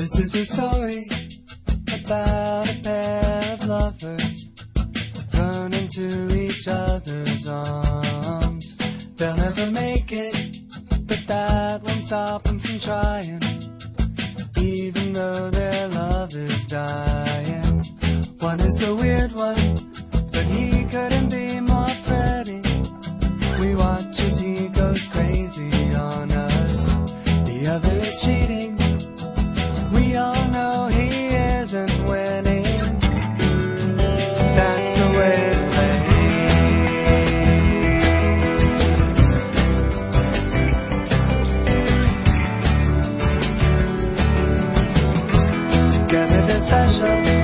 This is a story about a pair of lovers run into each other's arms. They'll never make it, but that won't stop them from trying, even though their love is dying. One is the weird one, but he couldn't be more pretty. We watch as he goes crazy on us. The other is cheating. We all know he isn't winning. That's the way it plays. Together they're special.